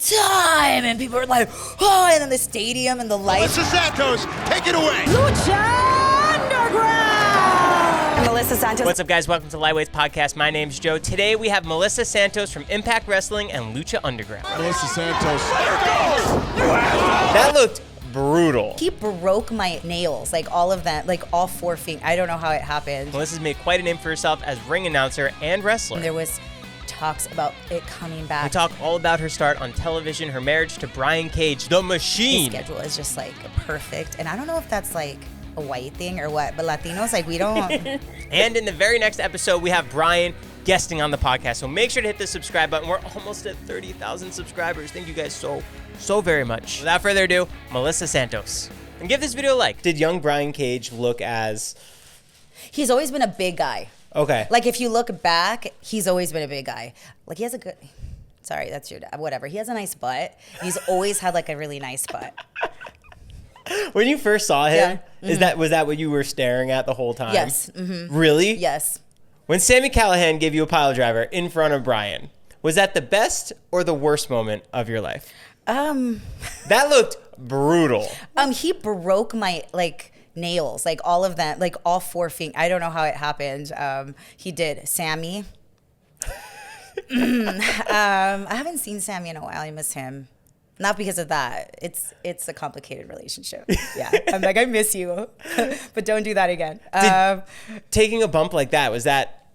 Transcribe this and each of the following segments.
time, and people are like, oh, and then the stadium and the lights. Melissa Santos, take it away. Lucha Underground. Melissa Santos. What's up, guys? Welcome to Lightweights Podcast. My name's Joe. Today we have Melissa Santos from Impact Wrestling and Lucha Underground. Melissa Santos. That looked brutal. He broke my nails, like all of them, like all 4 feet. I don't know how it happened. Melissa's made quite a name for herself as ring announcer and wrestler. And there was talks about it coming back. We talk all about her start on television, her marriage to Brian Cage, the Machine. His schedule is just like perfect. And I don't know if that's like a white thing or what, but Latinos, like, we don't. And in the very next episode, we have Brian guesting on the podcast. So make sure to hit the subscribe button. We're almost at 30,000 subscribers. Thank you guys so very much. Without further ado, Melissa Santos. And give this video a like. Did young Brian Cage look as... He's always been a big guy. Okay. Like, if you look back, he's always been a big guy. Like, he has a good... Sorry, that's your dad. Whatever. He has a nice butt. He's always had, like, a really nice butt. When you first saw him, Yeah. was that what you were staring at the whole time? Yes. Mm-hmm. Really? Yes. When Sami Callihan gave you a pile driver in front of Brian, was that the best or the worst moment of your life? That looked brutal. He broke my, like, nails, like all of them, like all 4 feet. I don't know how it happened. He did. Sammy. I haven't seen Sammy in a while. I miss him. Not because of that. It's a complicated relationship. Yeah. I'm like, I miss you, but don't do that again. Taking a bump like that, was that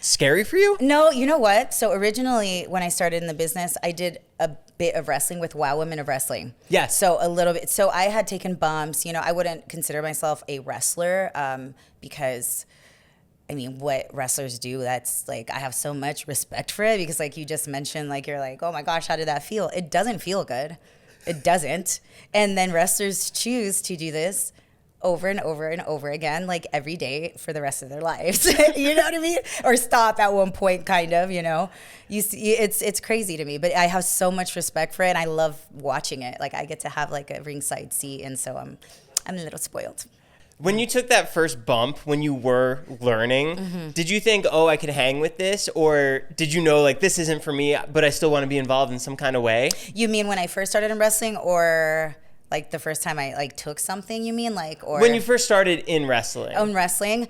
scary for you? No, you know what? So originally when I started in the business, I did a bit of wrestling with WOW Women of Wrestling. Yes. So a little bit. So I had taken bumps. You know, I wouldn't consider myself a wrestler because... I mean, what wrestlers do, that's like, I have so much respect for it because, like you just mentioned, like, you're like, oh my gosh, how did that feel? It doesn't feel good. It doesn't. And then wrestlers choose to do this over and over and over again, like every day for the rest of their lives. You know what I mean? Or stop at one point, kind of, you know? You see, it's crazy to me, but I have so much respect for it and I love watching it. Like, I get to have like a ringside seat, and so I'm a little spoiled. When you took that first bump, when you were learning, did you think, oh, I could hang with this? Or did you know, like, this isn't for me, but I still want to be involved in some kind of way? You mean when I first started in wrestling, or like the first time I like took something, you mean, like, or? When you first started in wrestling. In wrestling?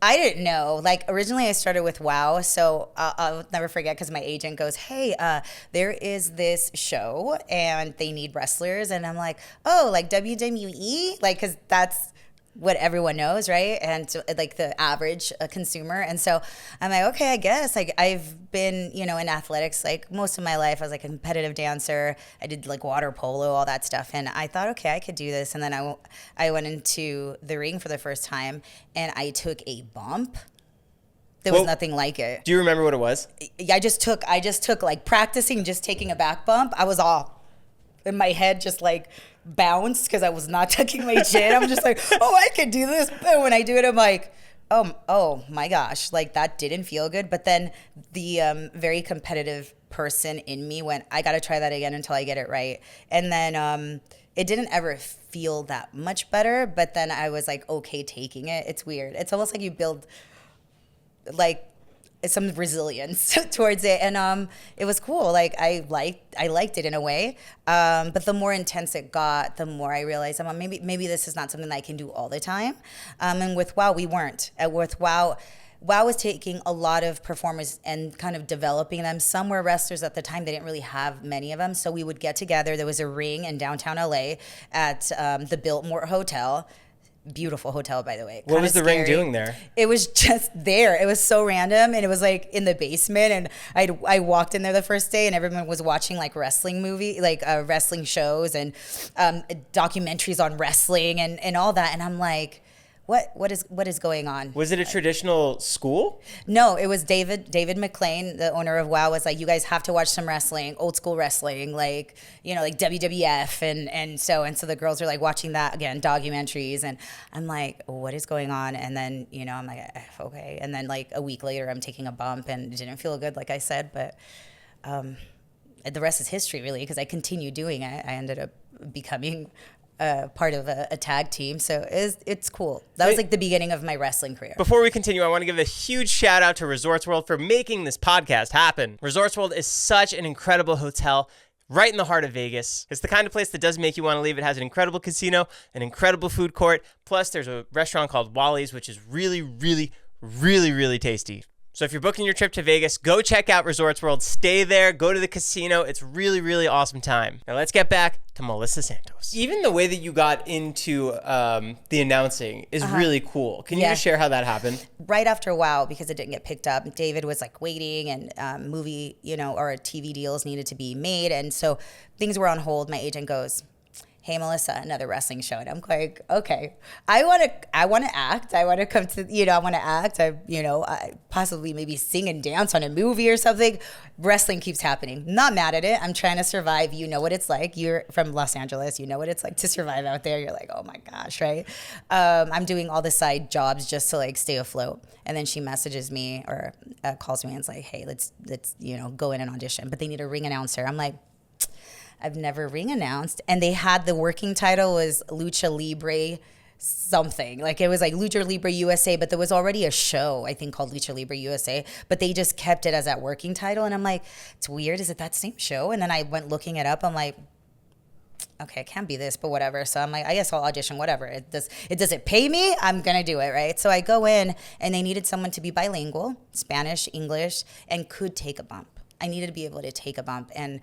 I didn't know. Like, originally I started with WOW, so I'll never forget because my agent goes, hey, there is this show and they need wrestlers. And I'm like, oh, like WWE? Like, because that's what everyone knows, right? And so, like, the average consumer. And so I'm like, okay, I guess. Like, I've been, you know, in athletics, like, most of my life. I was like a competitive dancer. I did like water polo, all that stuff. And I thought, okay, I could do this. And then I went into the ring for the first time and I took a bump. There was nothing like it. Do you remember what it was? I just took like practicing, just taking a back bump. I was all in my head, just like bounced because I was not tucking my chin. I'm just like, oh, I could do this. But when I do it, I'm like, oh my gosh, like that didn't feel good. But then the very competitive person in me went, I got to try that again until I get it right. And then it didn't ever feel that much better. But then I was like, okay, taking it. It's weird. It's almost like you build like some resilience towards it, and it was cool. Like I liked it in a way, but the more intense it got, the more I realized maybe this is not something that I can do all the time. And with WOW, we weren't. With WOW was taking a lot of performers and kind of developing them. Some were wrestlers at the time; they didn't really have many of them. So we would get together. There was a ring in downtown LA at the Biltmore Hotel. Beautiful hotel, by the way. What was the ring doing there? It was just there. It was so random, and it was like in the basement. And I walked in there the first day, and everyone was watching like wrestling wrestling shows and documentaries on wrestling and all that. And I'm like, what is going on? Was it a traditional school? No, it was David McLean, the owner of WOW, was like, you guys have to watch some wrestling, old school wrestling, like, you know, like WWF and so the girls are like watching that again, documentaries, and I'm like, what is going on? And then, you know, I'm like, okay. And then like a week later I'm taking a bump and it didn't feel good, like I said, but the rest is history really, because I continued doing it. I ended up becoming part of a tag team. So it's cool. That was like the beginning of my wrestling career. Before we continue, I want to give a huge shout out to Resorts World for making this podcast happen. Resorts World is such an incredible hotel right in the heart of Vegas. It's the kind of place that does make you want to leave. It has an incredible casino, an incredible food court. Plus, there's a restaurant called Wally's, which is really, really, really, really tasty. So if you're booking your trip to Vegas, go check out Resorts World. Stay there. Go to the casino. It's really, really awesome time. Now let's get back to Melissa Santos. Even the way that you got into the announcing is really cool. Can you just share how that happened? Right after a while, because it didn't get picked up, David was like waiting, and movie, or TV deals needed to be made. And so things were on hold. My agent goes, "Hey, Melissa, another wrestling show." And I'm like, okay, I want to act. I want to come to, I want to act. I possibly maybe sing and dance on a movie or something. Wrestling keeps happening. Not mad at it. I'm trying to survive. You know what it's like. You're from Los Angeles. You know what it's like to survive out there. You're like, oh my gosh, right? I'm doing all the side jobs just to like stay afloat. And then she messages me or calls me and is like, hey, let's go in and audition. But they need a ring announcer. I'm like, I've never ring announced. And they had the working title was Lucha Libre something. Like it was like Lucha Libre USA, but there was already a show, I think, called Lucha Libre USA, but they just kept it as that working title. And I'm like, it's weird. Is it that same show? And then I went looking it up. I'm like, okay, it can't be this, but whatever. So I'm like, I guess I'll audition, whatever. It doesn't pay me. I'm going to do it, right? So I go in and they needed someone to be bilingual, Spanish, English, and could take a bump. I needed to be able to take a bump. And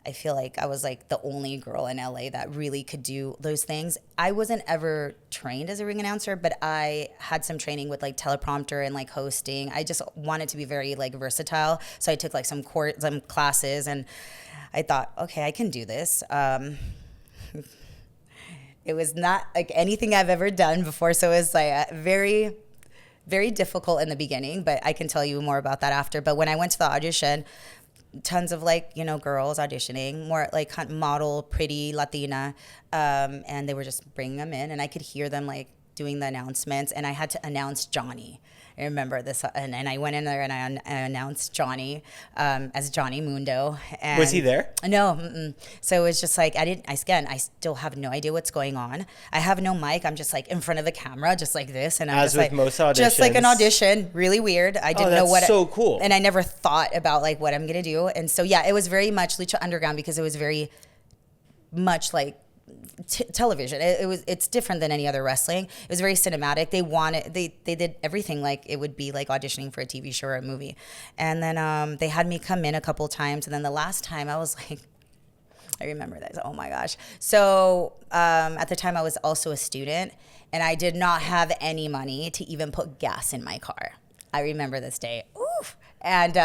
I feel like I was like the only girl in LA that really could do those things. I wasn't ever trained as a ring announcer, but I had some training with like teleprompter and like hosting. I just wanted to be very like versatile. So I took like some classes and I thought, okay, I can do this. It was not like anything I've ever done before. So it was like very, very difficult in the beginning, but I can tell you more about that after. But when I went to the audition, tons of like, girls auditioning, more like model, pretty, Latina. And they were just bringing them in and I could hear them like doing the announcements and I had to announce Johnny. I remember this, and I went in there and I announced Johnny as Johnny Mundo. And was he there? No. Mm-mm. So it was just like, I still have no idea what's going on. I have no mic. I'm just like in front of the camera, just like this. And I'm as just with like, most auditions. just like an audition, really weird. I didn't know what. So cool. And I never thought about like what I'm going to do. And so, yeah, it was very much Lucha Underground because it was very much like television. It's different than any other wrestling. It was very cinematic. They did everything like it would be like auditioning for a TV show or a movie. And then they had me come in a couple times. And then the last time I was like, I remember this. Oh my gosh. So at the time I was also a student and I did not have any money to even put gas in my car. I remember this day. Oof. And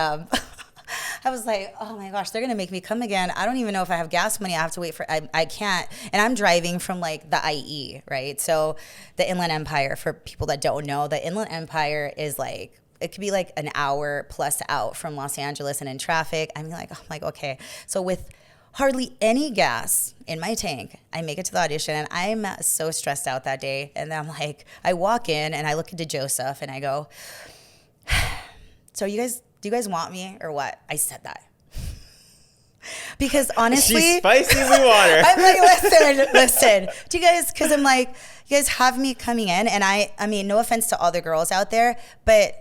I was like, oh my gosh, they're going to make me come again. I don't even know if I have gas money. I have to wait for, I can't. And I'm driving from like the IE, right? So the Inland Empire, for people that don't know, the Inland Empire is like, it could be like an hour plus out from Los Angeles and in traffic. I'm like, okay. So with hardly any gas in my tank, I make it to the audition and I'm so stressed out that day. And I'm like, I walk in and I look into Joseph and I go, so do you guys want me or what? I said that. Because honestly, she's spicy as water. I'm like, listen. Do you guys, because I'm like, you guys have me coming in and I mean, no offense to all the girls out there, but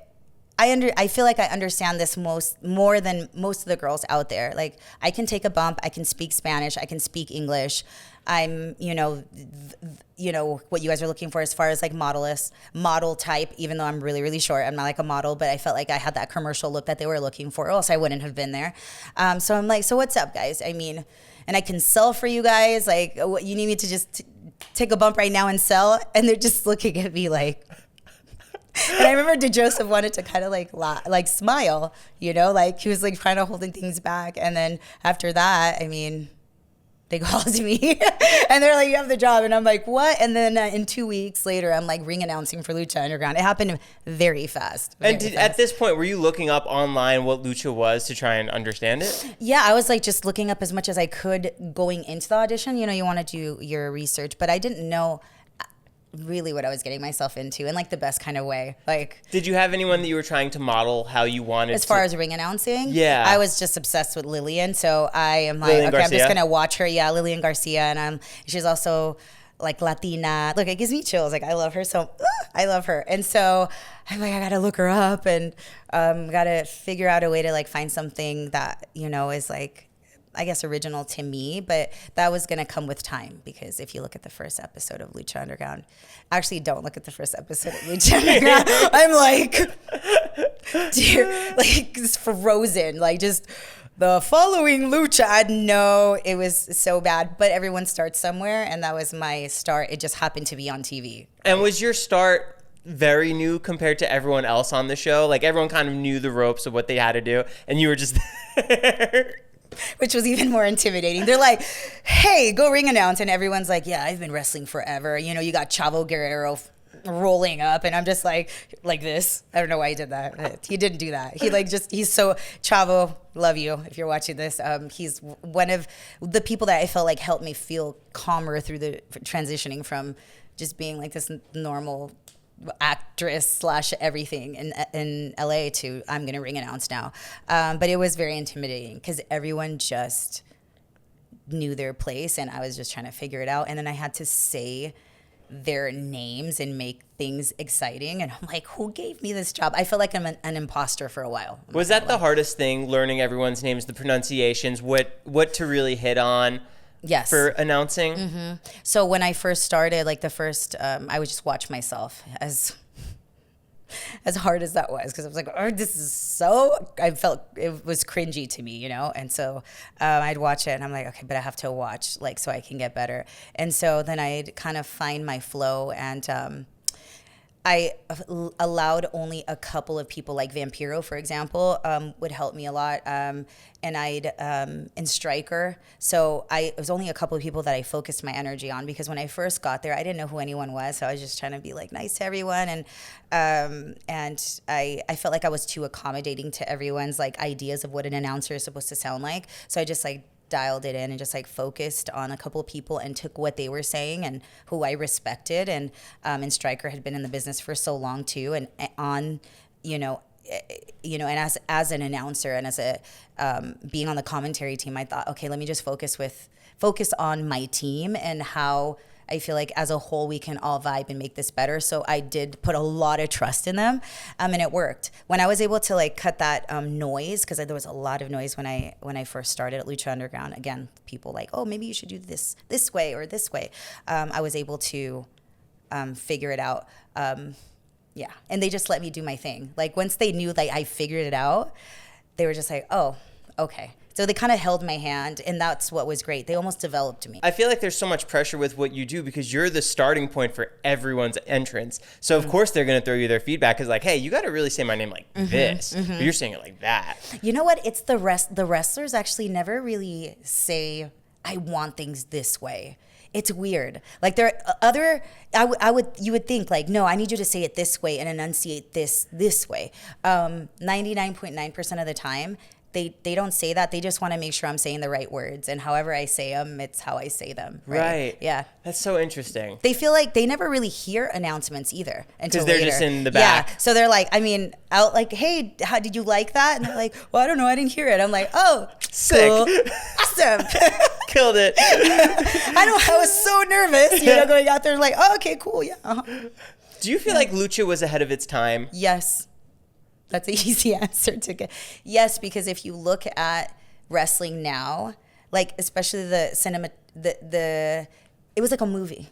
I feel like I understand this more than most of the girls out there. Like I can take a bump, I can speak Spanish, I can speak English. I'm, what you guys are looking for as far as like model type, even though I'm really, really short. I'm not like a model, but I felt like I had that commercial look that they were looking for, or else I wouldn't have been there. So I'm like, so what's up, guys? I mean, and I can sell for you guys. Like, what, you need me to just take a bump right now and sell? And they're just looking at me like. And I remember DeJoseph wanted to kind of like smile, like he was like kind of holding things back. And then after that, I mean, they called me and they're like, you have the job. And I'm like, what? And then in 2 weeks later, I'm like ring announcing for Lucha Underground. It happened very fast. At this point, were you looking up online what Lucha was to try and understand it? Yeah, I was like just looking up as much as I could going into the audition. You want to do your research, but I didn't know. really what I was getting myself into in like the best kind of way. Like, did you have anyone that you were trying to model how you wanted as far as ring announcing? Yeah. I was just obsessed with Lillian. So I am like, Lillian okay, Garcia? I'm just going to watch her. Yeah, Lillian Garcia. And she's also like Latina. Look, it gives me chills. Like, I love her. So I love her. And so I'm like, I got to look her up and got to figure out a way to like find something that, you know, is like, I guess, original to me, but that was going to come with time, because if you look at the first episode of Lucha Underground, actually don't look at the first episode of Lucha Underground. I'm like, dear, like it's frozen, like just the following Lucha. I know it was so bad, but everyone starts somewhere, and that was my start. It just happened to be on TV. And was your start very new compared to everyone else on the show? Like everyone kind of knew the ropes of what they had to do, and you were just there. Which was even more intimidating. They're like, hey, go ring announce. And everyone's like, yeah, I've been wrestling forever. You know, you got Chavo Guerrero rolling up. And I'm just like this. I don't know why he did that. He didn't do that. He he's so, Chavo, love you if you're watching this. He's one of the people that I felt like helped me feel calmer through the transitioning from just being like this normal actress / everything in LA to I'm gonna ring announce now, but it was very intimidating because everyone just knew their place and I was just trying to figure it out, and then I had to say their names and make things exciting, and I'm like, who gave me this job? I felt like I'm an imposter for a while. Was that the hardest thing, learning everyone's names, the pronunciations, what to really hit on? Yes. For announcing? Mm-hmm. So when I first started, like the first, I would just watch myself as hard as that was, because I was like, oh, this is so, I felt it was cringy to me, you know? And so I'd watch it and I'm like, okay, but I have to watch like so I can get better. And so then I'd kind of find my flow, and I allowed only a couple of people, like Vampiro, for example, would help me a lot. And and Striker. So it was only a couple of people that I focused my energy on, because when I first got there, I didn't know who anyone was. So I was just trying to be like nice to everyone. And I felt like I was too accommodating to everyone's like ideas of what an announcer is supposed to sound like. So I just like dialed it in and just like focused on a couple of people and took what they were saying and who I respected. And Stryker had been in the business for so long too, and on, and as an announcer and as a being on the commentary team, I thought, okay, let me just focus on my team and how I feel like as a whole we can all vibe and make this better. So I did put a lot of trust in them, and it worked. When I was able to like cut that noise, because there was a lot of noise when I first started at Lucha Underground. Again, people like, oh, maybe you should do this way or this way. I was able to figure it out. Yeah, and they just let me do my thing. Like once they knew like I figured it out, they were just like, oh, okay. So they kind of held my hand, and that's what was great. They almost developed me. I feel like there's so much pressure with what you do because you're the starting point for everyone's entrance. So of course they're going to throw you their feedback, because like, hey, you got to really say my name like this, but you're saying it like that. You know what? It's the wrestlers actually never really say, I want things this way. It's weird. Like there are other, you would think like, no, I need you to say it this way and enunciate this way. 99.9% of the time, they don't say that. They just want to make sure I'm saying the right words, and however I say them, it's how I say them. Right? Yeah. That's so interesting. They feel like they never really hear announcements either until they're later. Just in the back. Yeah. So they're like, out like, hey, how did you like that? And they're like, well, I don't know, I didn't hear it. I'm like, oh, sick, cool. Awesome, killed it. I was so nervous, going out there like, oh, okay, cool, yeah. Uh-huh. Do you feel like Lucha was ahead of its time? Yes. That's an easy answer to get. Yes, because if you look at wrestling now, like especially the cinema, it was like a movie,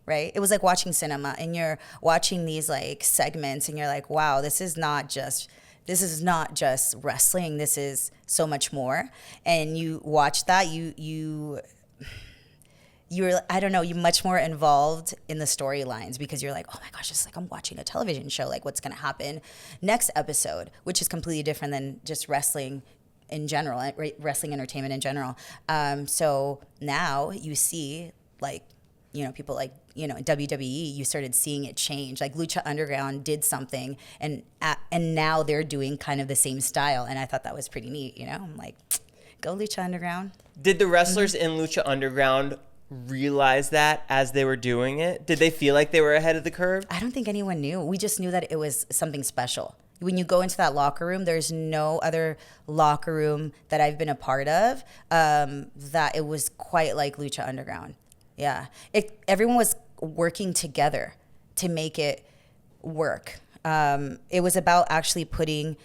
right? It was like watching cinema, and you're watching these like segments, and you're like, wow, this is not just wrestling. This is so much more. And you watch that, you're, I don't know, you're much more involved in the storylines, because you're like, oh my gosh, it's like I'm watching a television show. Like what's going to happen next episode, which is completely different than just wrestling in general, wrestling entertainment in general. So now you see like, people like, in WWE, you started seeing it change. Like Lucha Underground did something, and now they're doing kind of the same style. And I thought that was pretty neat, I'm like, go Lucha Underground. Did the wrestlers in Lucha Underground realize that as they were doing it? Did they feel like they were ahead of the curve? I don't think anyone knew. We just knew that it was something special. When you go into that locker room, there's no other locker room that I've been a part of that it was quite like Lucha Underground. Yeah. Everyone was working together to make it work. It was about actually putting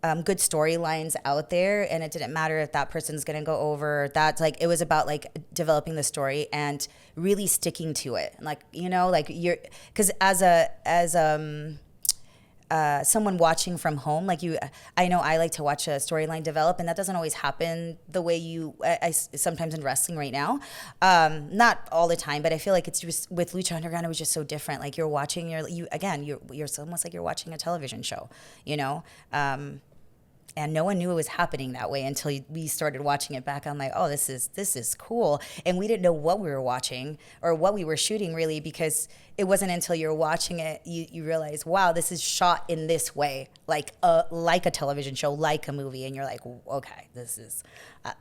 good storylines out there, and it didn't matter if that person's gonna go over. That's like, it was about like developing the story and really sticking to it. Like, you know, like because as someone watching from home, like I know I like to watch a storyline develop, and that doesn't always happen the way I sometimes in wrestling right now. Not all the time, but I feel like it's just with Lucha Underground, it was just so different. Like you're watching, you're almost like you're watching a television show, you know? And no one knew it was happening that way until we started watching it back. I'm like, oh, this is cool. And we didn't know what we were watching or what we were shooting really, because it wasn't until you're watching it, you realize, wow, this is shot in this way, like a television show, like a movie. And you're like, okay, this is,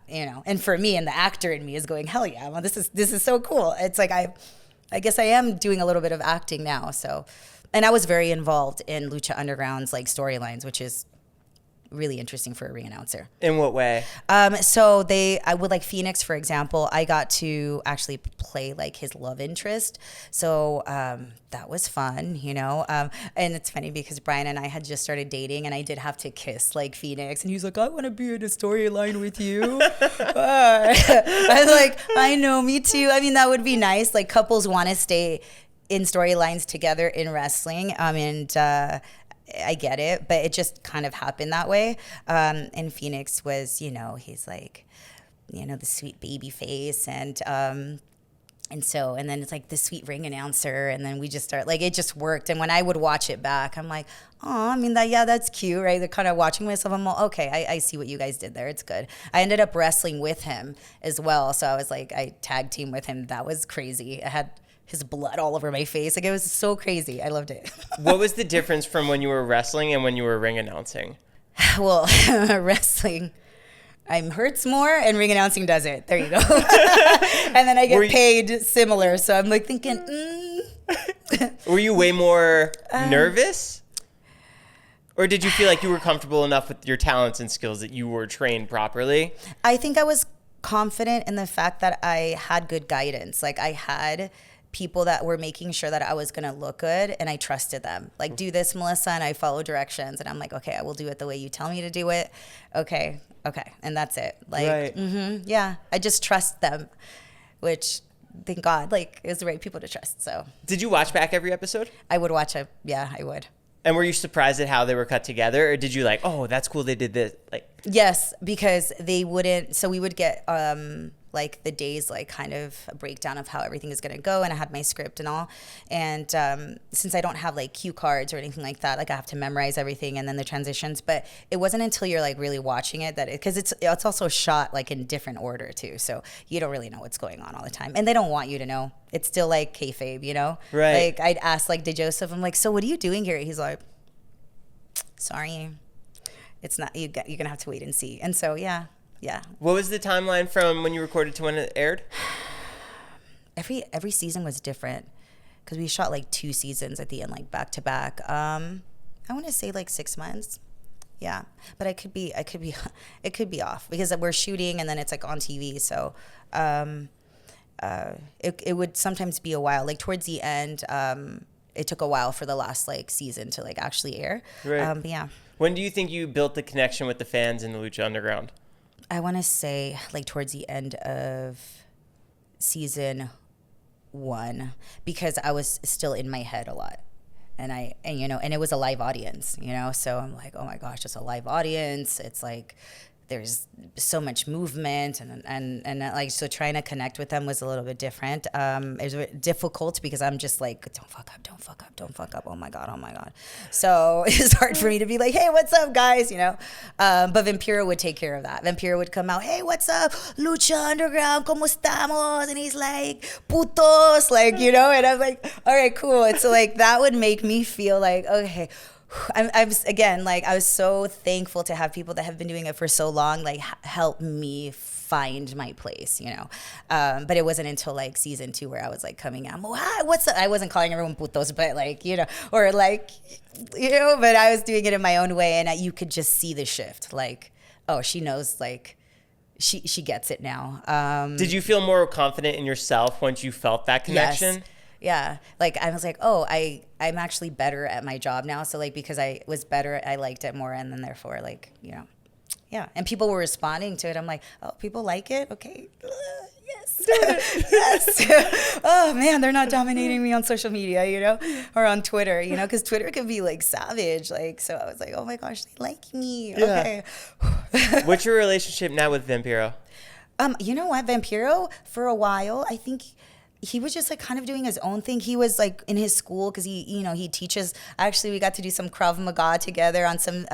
you know, and for me, and the actor in me is going, hell yeah, well, this is so cool. It's like, I guess I am doing a little bit of acting now. So, and I was very involved in Lucha Underground's like storylines, which is really interesting for a ring announcer. In what way? So I would like Phoenix, for example, I got to actually play like his love interest. So that was fun, you know? And it's funny because Brian and I had just started dating, and I did have to kiss like Phoenix, and he was like, I want to be in a storyline with you. I was like, I know, me too. I mean, that would be nice. Like couples want to stay in storylines together in wrestling. And I get it, but it just kind of happened that way. And Phoenix was, you know, he's like, you know, the sweet baby face, and then it's like the sweet ring announcer, and then we just start like, it just worked. And when I would watch it back, I'm like, oh, I mean, that's cute, right? They're kind of watching myself. I'm like, okay, I see what you guys did there. It's good. I ended up wrestling with him as well, so I was like, I tag team with him. That was crazy. I had his blood all over my face. Like, it was so crazy. I loved it. What was the difference from when you were wrestling and when you were ring announcing? Well, wrestling hurts more, and ring announcing doesn't. There you go. And then I get paid similar. So I'm like thinking, Were you way more nervous? Or did you feel like you were comfortable enough with your talents and skills that you were trained properly? I think I was confident in the fact that I had good guidance. Like I had people that were making sure that I was going to look good, and I trusted them. Like, do this, Melissa, and I follow directions, and I'm like, okay, I will do it the way you tell me to do it. Okay, and that's it. Like, right. Yeah, I just trust them, which, thank God, like, is the right people to trust. So, did you watch back every episode? I would watch yeah, I would. And were you surprised at how they were cut together, or did you like, oh, that's cool, they did this? Like, yes, because they wouldn't. So we would get like the days, like kind of a breakdown of how everything is going to go, and I had my script and all. And since I don't have like cue cards or anything like that, like I have to memorize everything and then the transitions. But it wasn't until you're like really watching it that because it's also shot like in different order too, so you don't really know what's going on all the time, and they don't want you to know. It's still like kayfabe, you know? Right. Like I'd ask like DeJoseph, I'm like, so what are you doing here? He's like, sorry, it's not. You're gonna have to wait and see. And so yeah. What was the timeline from when you recorded to when it aired? Every season was different because we shot like 2 seasons at the end, like back to back. I want to say like 6 months. Yeah, but it could be off because we're shooting and then it's like on TV. So it would sometimes be a while. Like towards the end, it took a while for the last like season to like actually air. Right. But yeah. When do you think you built the connection with the fans in the Lucha Underground? I want to say like towards the end of season 1 because I was still in my head a lot. And you know, and it was a live audience, you know, so I'm like, oh my gosh, it's a live audience. It's like there's so much movement and like, so trying to connect with them was a little bit different. It was difficult because I'm just like, don't fuck up. Oh my God. So it's hard for me to be like, hey, what's up, guys? You know? But Vampiro would take care of that. Vampiro would come out, hey, what's up? Lucha Underground, ¿cómo estamos? And he's like, putos, like, you know? And I'm like, all right, cool. And so like, that would make me feel like, okay, Again, like, I was so thankful to have people that have been doing it for so long, like, help me find my place, you know. But it wasn't until like season 2 where I was like coming out, I wasn't calling everyone putos, but like, you know, or like, you know, but I was doing it in my own way, and you could just see the shift. Like, oh, she knows, like, she gets it now. Did you feel more confident in yourself once you felt that connection? Yes. Yeah. Like, I was like, oh, I'm actually better at my job now. So like, because I was better, I liked it more. And then therefore, like, you know, yeah. And people were responding to it. I'm like, oh, people like it? Okay. Yes. Yes. Oh man, they're not dominating me on social media, you know, or on Twitter, you know, because Twitter can be like savage. Like, so I was like, oh my gosh, they like me. Yeah. Okay. What's your relationship now with Vampiro? You know what, Vampiro, for a while, I think he was just like kind of doing his own thing. He was like in his school because he teaches. Actually, we got to do some Krav Maga together on some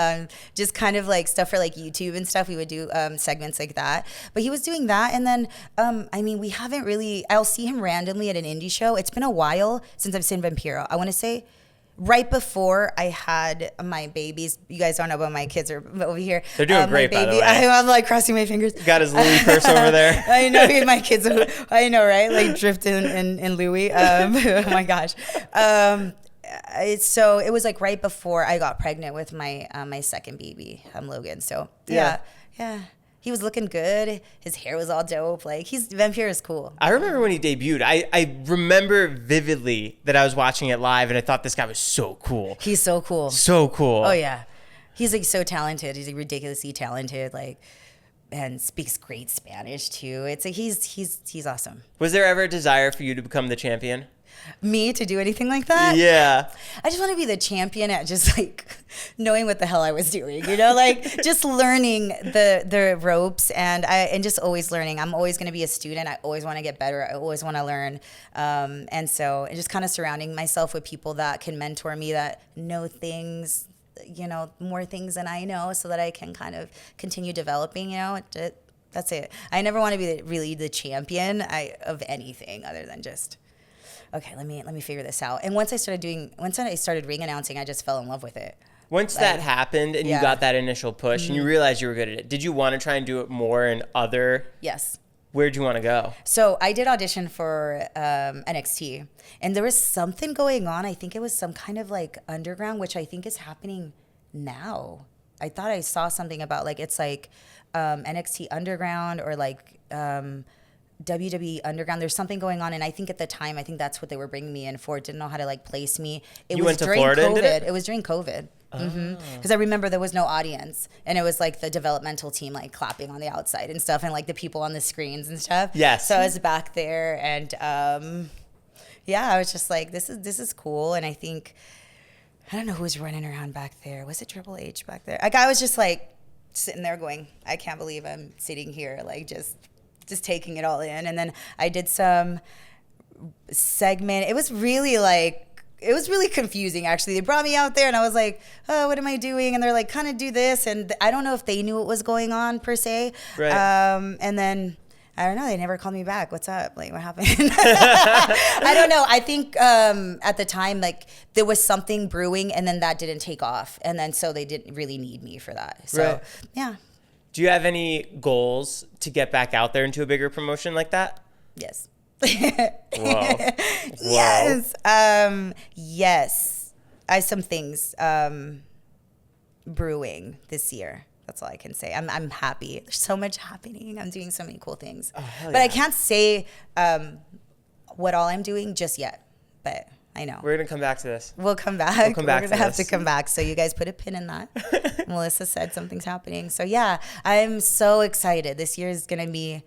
just kind of like stuff for like YouTube and stuff. We would do segments like that. But he was doing that, and then I mean, we haven't really. I'll see him randomly at an indie show. It's been a while since I've seen Vampiro. I want to say right before I had my babies. You guys don't know about my kids are over here. They're doing great, by the way. I'm like crossing my fingers. Got his Louis purse over there. I know, my kids. I know, right? Like drifting in Louis. Oh my gosh. So it was like right before I got pregnant with my my second baby, Logan. So yeah. He was looking good. His hair was all dope. Like, Vampiro is cool. I remember when he debuted. I remember vividly that I was watching it live, and I thought this guy was so cool. He's so cool. So cool. Oh yeah, he's like so talented. He's like ridiculously talented. Like, and speaks great Spanish too. It's like he's awesome. Was there ever a desire for you to become the champion? Me to do anything like that? Yeah. I just want to be the champion at just like knowing what the hell I was doing, you know, like just learning the ropes and just always learning. I'm always going to be a student. I always want to get better. I always want to learn. And so just kind of surrounding myself with people that can mentor me, that know things, you know, more things than I know, so that I can kind of continue developing, you know. That's it. I never want to be really the champion of anything other than just, okay, let me figure this out. And once I started ring announcing, I just fell in love with it. Once that happened and you got that initial push and you realized you were good at it, did you want to try and do it more in other? Yes. Where'd you want to go? So I did audition for NXT, and there was something going on. I think it was some kind of like underground, which I think is happening now. I thought I saw something about like it's like NXT Underground or like WWE Underground. There's something going on, and I think at the time, I think that's what they were bringing me in for. Didn't know how to like place me. You went to Florida and did it? It was during COVID. Because I remember there was no audience, and it was like the developmental team like clapping on the outside and stuff, and like the people on the screens and stuff. Yes. So I was back there, and yeah, I was just like, this is cool. And I think, I don't know who was running around back there. Was it Triple H back there? Like, I was just like sitting there going, I can't believe I'm sitting here, like just taking it all in. And then I did some segment. It was really confusing, actually. They brought me out there, and I was like, oh, what am I doing? And they're like, kind of do this. And I don't know if they knew what was going on, per se. Right. And then, I don't know, they never called me back. What's up? Like, what happened? I don't know. I think at the time, like, there was something brewing, and then that didn't take off. And then so they didn't really need me for that. So, right. Yeah. Do you have any goals to get back out there into a bigger promotion like that? Yes. Whoa. Yes. Yes. I have some things brewing this year. That's all I can say. I'm happy. There's so much happening. I'm doing so many cool things. Oh, hell but yeah. I can't say what all I'm doing just yet. But I know. We're going to come back to this. We'll come back. We're going to have to come back. So you guys put a pin in that. Melissa said something's happening. So yeah, I'm so excited. This year is going to be,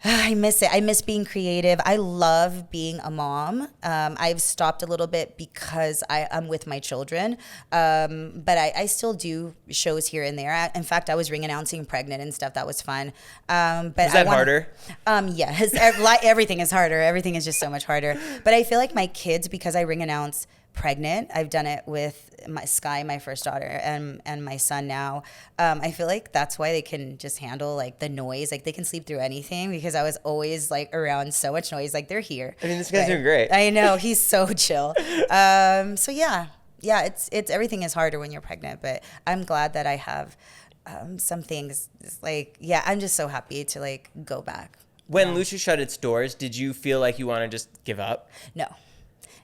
I miss it. I miss being creative. I love being a mom. I've stopped a little bit because I'm with my children. But I still do shows here and there. In fact, I was ring announcing pregnant and stuff. That was fun. But is that harder? Yes. Everything is harder. Everything is just so much harder. But I feel like my kids, because I ring announce pregnant, I've done it with my first daughter, and my son now. I feel like that's why they can just handle like the noise. Like they can sleep through anything, because I was always like around so much noise. Like they're here. I mean, this guy's doing great. I know, he's so chill. So yeah, yeah, it's everything is harder when you're pregnant, but I'm glad that I have some things. Like, yeah, I'm just so happy to like go back. When Lucha shut its doors, did you feel like you want to just give up? No.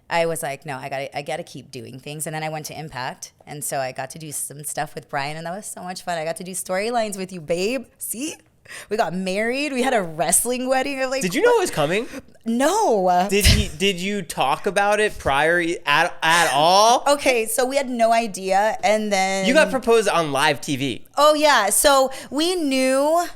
I was like, no, I gotta keep doing things. And then I went to Impact, and so I got to do some stuff with Brian, and that was so much fun. I got to do storylines with you, babe. See? We got married. We had a wrestling wedding. I'm like, did you know it was coming? No. Did you talk about it prior at all? Okay, so we had no idea, and then You got proposed on live TV. Oh yeah, so we knew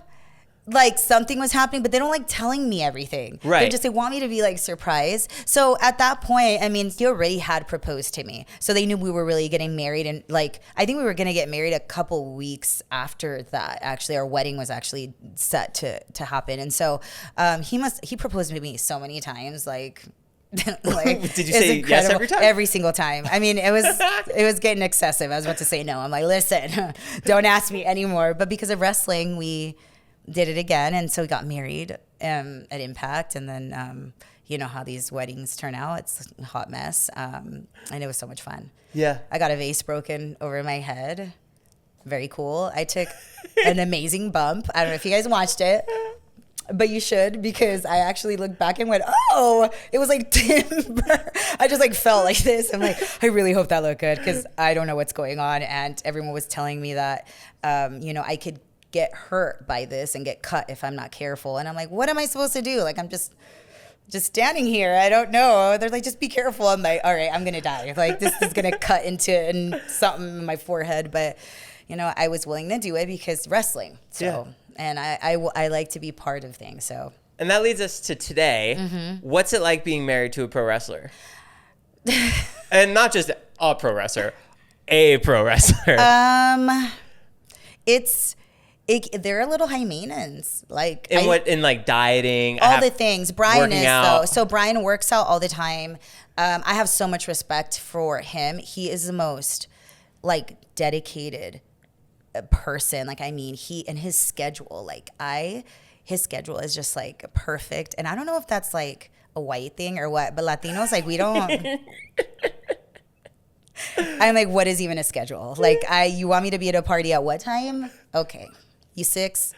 like something was happening, but they don't like telling me everything. Right. They want me to be like surprised. So at that point, I mean, he already had proposed to me. So they knew we were really getting married. And like, I think we were going to get married a couple weeks after that. Actually, our wedding was actually set to happen. And so he proposed to me so many times. Like, Did you say incredible. yes every time? Every single time. I mean, it was getting excessive. I was about to say no. I'm like, listen, don't ask me anymore. But because of wrestling, we did it again, and so we got married at Impact, and then you know how these weddings turn out. It's a hot mess, and it was so much fun. Yeah. I got a vase broken over my head. Very cool. I took an amazing bump. I don't know if you guys watched it, but you should, because I actually looked back and went, oh, it was like timber. I just like felt like this. I'm like, I really hope that looked good, because I don't know what's going on. And everyone was telling me that, you know, I could get hurt by this and get cut if I'm not careful. And I'm like, what am I supposed to do? Like, I'm just standing here. I don't know. They're like, just be careful. I'm like, all right, I'm going to die. Like, this is going to cut into something in my forehead. But, you know, I was willing to do it because wrestling. So, yeah. And I like to be part of things. So. And that leads us to today. Mm-hmm. What's it like being married to a pro wrestler? And not just a pro wrestler, a pro wrestler. They're a little high maintenance. Like in like dieting, all the things. Brian is out. though. So Brian works out all the time. I have so much respect for him. He is the most like dedicated person. Like, I mean, his schedule. His schedule is just like perfect. And I don't know if that's like a white thing or what, but Latinos, like, we don't. I'm like, what is even a schedule? Like, you want me to be at a party at what time? Okay. You 6?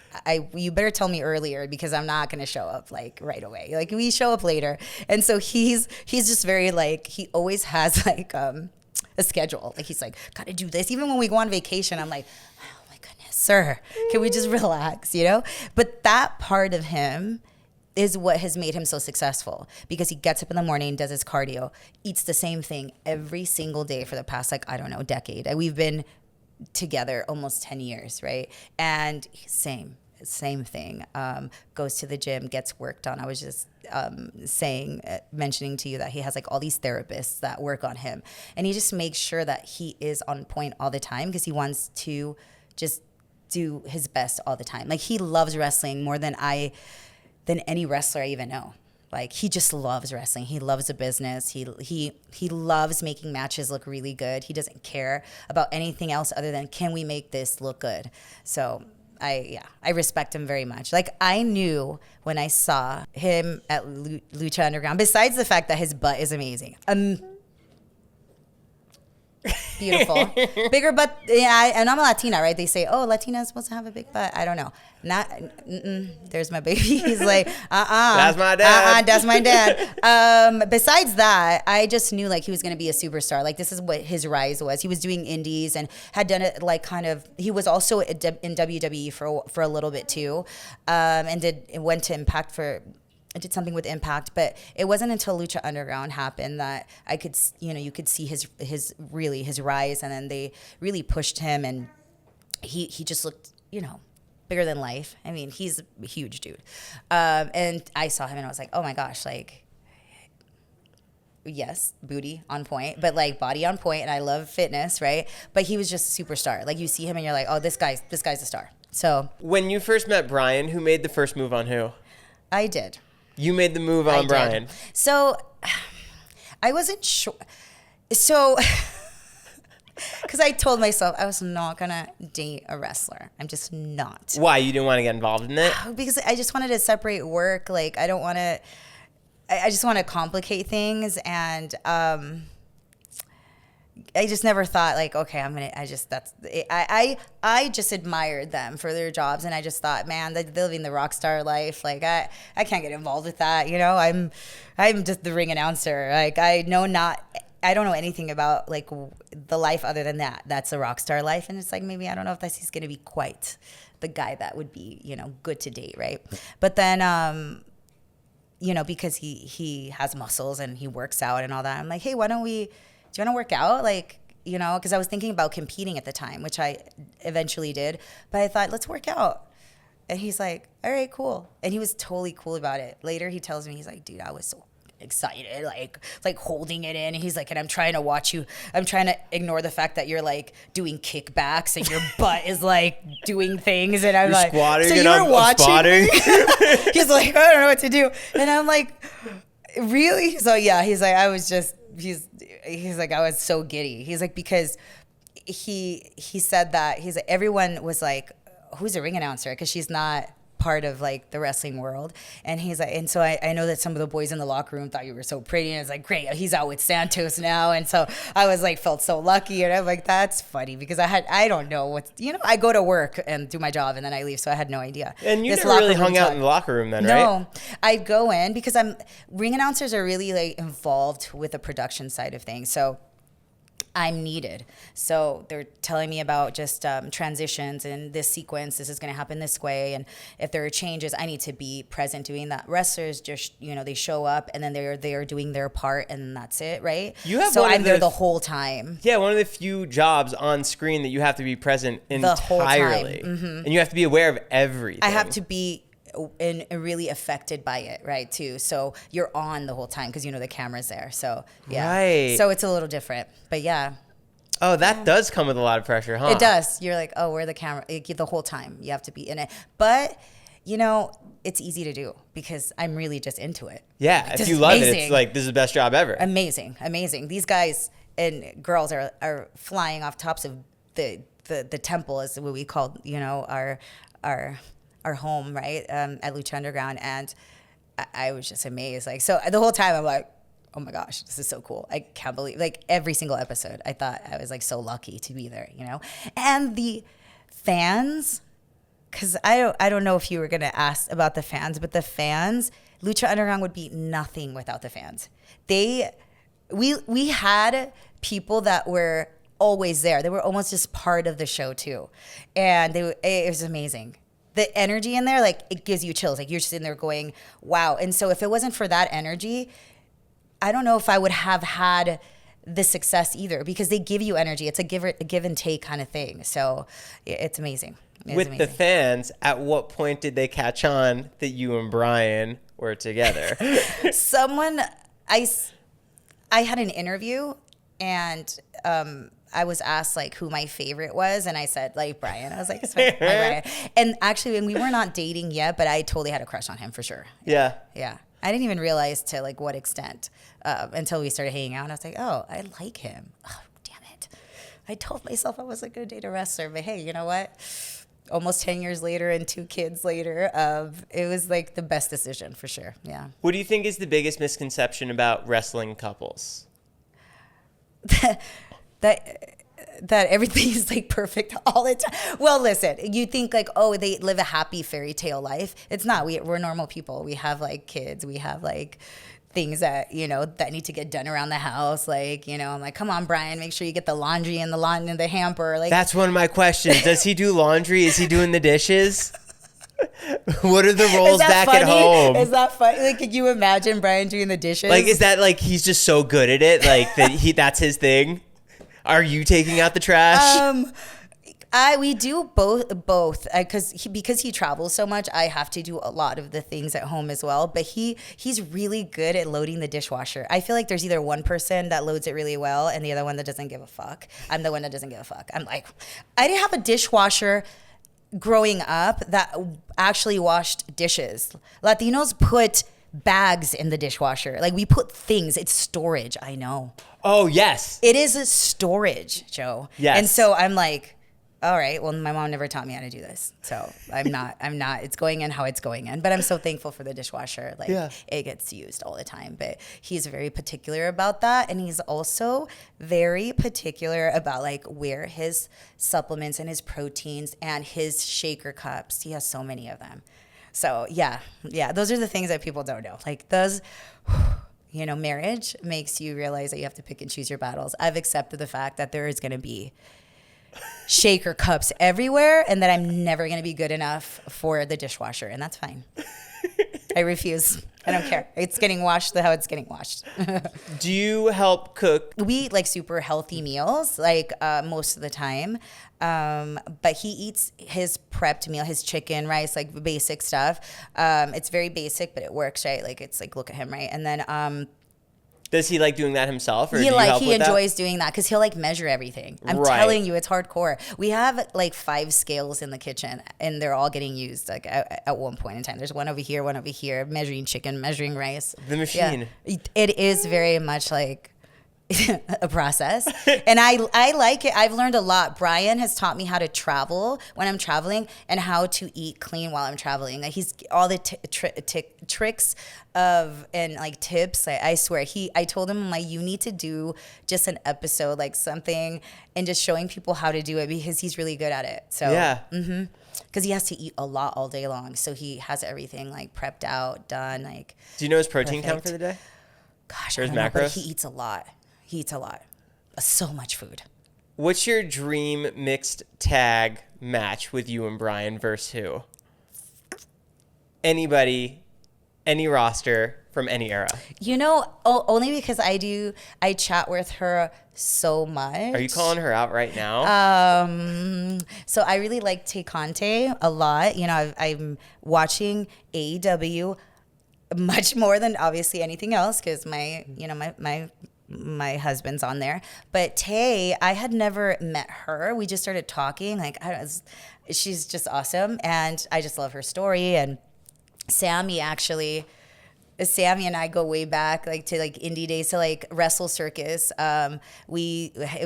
You better tell me earlier, because I'm not gonna show up like right away. Like, we show up later. And so he's just very like, he always has like a schedule. Like, he's like, gotta do this. Even when we go on vacation, I'm like, oh my goodness, sir, can we just relax, you know? But that part of him is what has made him so successful, because he gets up in the morning, does his cardio, eats the same thing every single day for the past, like, I don't know, decade. We've been together almost 10 years, right? And same thing. Goes to the gym, gets work done. I was just mentioning to you that he has like all these therapists that work on him, and he just makes sure that he is on point all the time, because he wants to just do his best all the time. Like, he loves wrestling more than any wrestler I even know. Like, he just loves wrestling. He loves the business. He loves making matches look really good. He doesn't care about anything else other than, can we make this look good? So I respect him very much. Like, I knew when I saw him at Lucha Underground, besides the fact that his butt is amazing. Beautiful. Bigger butt. Yeah, and I'm a Latina, right? They say, oh, Latinas supposed to have a big butt. I don't know. There's my baby. He's like, That's my dad. That's my dad. Besides that, I just knew like he was going to be a superstar. Like, this is what his rise was. He was doing indies and had done it like kind of, he was also in WWE for a little bit too. And went to Impact I did something with Impact, but it wasn't until Lucha Underground happened that I could, you could see his rise, and then they really pushed him, and he just looked, bigger than life. I mean, he's a huge dude. And I saw him and I was like, oh my gosh, like, yes, booty on point, but like body on point, and I love fitness, right? But he was just a superstar. Like, you see him and you're like, oh, this guy's a star. So when you first met Brian, who made the first move on who? I did. You made the move on Brian. So I wasn't sure. So, because I told myself I was not going to date a wrestler. I'm just not. Why? You didn't want to get involved in it? Because I just wanted to separate work. Like, I don't want to, I just want to complicate things. And just never thought like, okay, I just admired them for their jobs, and I just thought, man, they're living the rock star life. Like I can't get involved with that. You know, I'm just the ring announcer. Like I don't know anything about like the life other than that. That's a rock star life, and it's like maybe I don't know if he's going to be quite the guy that would be, you know, good to date, right? But then, you know, because he has muscles and he works out and all that, I'm like, hey, do you want to work out? Like, you know, because I was thinking about competing at the time, which I eventually did. But I thought, let's work out. And he's like, all right, cool. And he was totally cool about it. Later, he tells me, he's like, dude, I was so excited, like holding it in. And he's like, and I'm trying to watch you. I'm trying to ignore the fact that you're like doing kickbacks and your butt is like doing things. And I'm You're like, squatting so and you were watching me? He's like, I don't know what to do. And I'm like, really? So yeah, he's like, he's like, I was so giddy. He's like, because he said that he's like, everyone was like, who's a ring announcer? Because she's not part of like the wrestling world. And he's like, and so I know that some of the boys in the locker room thought you were so pretty, and it's like, great, he's out with Santos now. And so I was like, felt so lucky. And I'm like, that's funny, because I don't know what's, you know, I go to work and do my job and then I leave, so I had no idea. And you never really hung out in the locker room then, right? No, I go in because ring announcers are really like involved with the production side of things. So I'm needed. So they're telling me about just transitions and this sequence, this is going to happen this way. And if there are changes, I need to be present doing that. Wrestlers just, you know, they show up and then they're doing their part and that's it, right? So I'm there the whole time. Yeah, one of the few jobs on screen that you have to be present entirely. The whole time. Mm-hmm. And you have to be aware of everything. I have to be and really affected by it, right, too. So you're on the whole time because, you know, the camera's there. So, yeah. Right. So it's a little different. But, yeah. Oh, that does come with a lot of pressure, huh? It does. You're like, oh, where the camera? The whole time. You have to be in it. But, you know, it's easy to do because I'm really just into it. Yeah. Like, if you love it, it's like, this is the best job ever. Amazing. Amazing. These guys and girls are flying off tops of the temple, is what we call, you know, our home, right, at Lucha Underground. And I was just amazed. Like, so the whole time I'm like, oh my gosh, this is so cool. I can't believe, like, every single episode, I thought I was like so lucky to be there, you know? And the fans, because I don't know if you were going to ask about the fans, but the fans, Lucha Underground would be nothing without the fans. We had people that were always there. They were almost just part of the show too. And it was amazing. The energy in there, like, it gives you chills. Like, you're just in there going, wow. And so if it wasn't for that energy, I don't know if I would have had the success either, because they give you energy. It's a give and take kind of thing. So it's amazing. The fans, at what point did they catch on that you and Brian were together? I had an interview, and I was asked like who my favorite was, and I said like Brian. I was like, it's my Brian. And actually, when we were not dating yet, but I totally had a crush on him for sure. Yeah. Yeah. I didn't even realize to like what extent until we started hanging out. And I was like, oh, I like him. Oh, damn it. I told myself I wasn't going to date a wrestler, but hey, you know what? Almost 10 years later and 2 kids later, it was like the best decision for sure. Yeah. What do you think is the biggest misconception about wrestling couples? that everything is like perfect all the time. Well, listen, you think like, oh, they live a happy fairy tale life. It's not. We're normal people. We have like kids. We have like things that, you know, that need to get done around the house. Like, you know, I'm like, come on, Brian, make sure you get the laundry in the hamper. Like, that's one of my questions. Does he do laundry? Is he doing the dishes? What are the roles back funny? At home? Is that funny? Like, could you imagine Brian doing the dishes? Like, is that like he's just so good at it? Like that's his thing? Are you taking out the trash? We do both because he travels so much. I have to do a lot of the things at home as well. But he's really good at loading the dishwasher. I feel like there's either one person that loads it really well and the other one that doesn't give a fuck. I'm the one that doesn't give a fuck. I'm like, I didn't have a dishwasher growing up that actually washed dishes. Latinos put bags in the dishwasher. Like, we put things. It's storage. I know. Oh, yes. It is a storage, Joe. Yes. And so I'm like, all right, well, my mom never taught me how to do this. So I'm not, it's going in how it's going in. But I'm so thankful for the dishwasher. Like, it gets used all the time. But he's very particular about that. And he's also very particular about, like, where his supplements and his proteins and his shaker cups, he has so many of them. So, yeah, those are the things that people don't know. Like, those... You know, marriage makes you realize that you have to pick and choose your battles. I've accepted the fact that there is going to be shaker cups everywhere and that I'm never going to be good enough for the dishwasher. And that's fine. I refuse. I don't care. It's getting washed how it's getting washed. Do you help cook? We eat like super healthy meals, like most of the time. But he eats his prepped meal, his chicken, rice, like basic stuff. It's very basic, but it works, right? Like, it's like, look at him, right? And then... Does he like doing that himself, or he do you help he with enjoys doing that because he'll like measure everything. I'm telling you, it's hardcore. We have like 5 scales in the kitchen, and they're all getting used like at one point in time. There's one over here, measuring chicken, measuring rice. The machine. Yeah. It is very much like a process, and I like it. I've learned a lot. Brian has taught me how to travel when I'm traveling and how to eat clean while I'm traveling. Like, he's all the tricks of and like tips. I swear, I told him, like, you need to do just an episode, like something, and just showing people how to do it because he's really good at it. So yeah. Because he has to eat a lot all day long, so he has everything like prepped out, done. Like, do you know his protein perfect. count for the day? Gosh, or his I don't know, but macros? he eats a lot. So much food. What's your dream mixed tag match with you and Brian versus who? Anybody, any roster from any era. You know, only because I chat with her so much. Are you calling her out right now? So I really like Tik Tokkers a lot. You know, I'm watching AEW much more than obviously anything else because my husband's on there. But Tay, I had never met her. We just started talking. Like, she's just awesome. And I just love her story. And Sammy and I go way back, like to like indie days, to like Wrestle Circus. It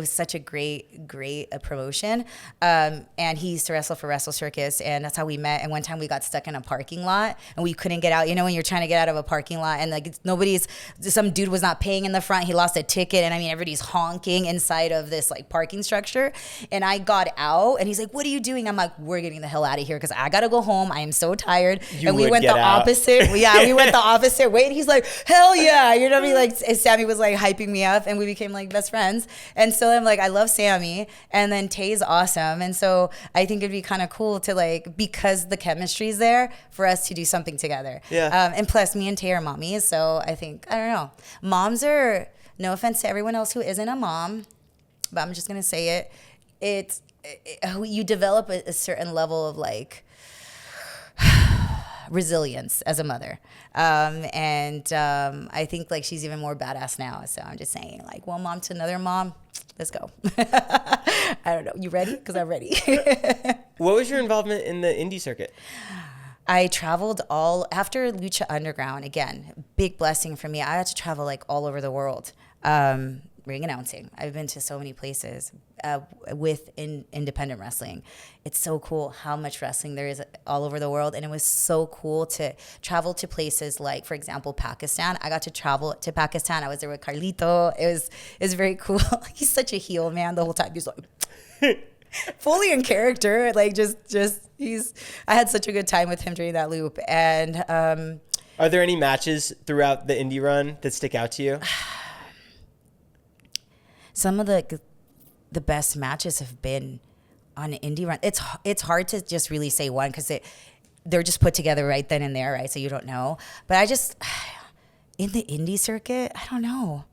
was such a great promotion. And he used to wrestle for Wrestle Circus, and that's how we met. And one time we got stuck in a parking lot, and we couldn't get out. You know, when you're trying to get out of a parking lot, and like some dude was not paying in the front. He lost a ticket, and I mean everybody's honking inside of this like parking structure. And I got out, and he's like, "What are you doing?" I'm like, "We're getting the hell out of here because I gotta go home. I am so tired." And we went the opposite. Yeah, we went the opposite way. And he's like, hell yeah. You know what I mean? Like, Sammy was like hyping me up, and we became like best friends. And so I'm like, I love Sammy. And then Tay's awesome. And so I think it'd be kind of cool to like, because the chemistry's there, for us to do something together. Yeah. And plus, me and Tay are mommies. So I think, I don't know. Moms are, no offense to everyone else who isn't a mom, but I'm just going to say it. You develop a certain level of like, resilience as a mother. I think like she's even more badass now. So I'm just saying, like, one mom to another mom, let's go. I don't know. You ready? Because I'm ready. What was your involvement in the indie circuit? I traveled after Lucha Underground. Again, big blessing for me. I had to travel like all over the world. Ring announcing. I've been to so many places with independent wrestling. It's so cool how much wrestling there is all over the world. And it was so cool to travel to places like, for example, Pakistan. I got to travel to Pakistan. I was there with Carlito. It was very cool. He's such a heel, man, the whole time. He's like fully in character. Like I had such a good time with him during that loop. And are there any matches throughout the indie run that stick out to you? Some of the best matches have been on an indie run. It's hard to just really say one because they're just put together right then and there, right? So you don't know. But in the indie circuit, I don't know.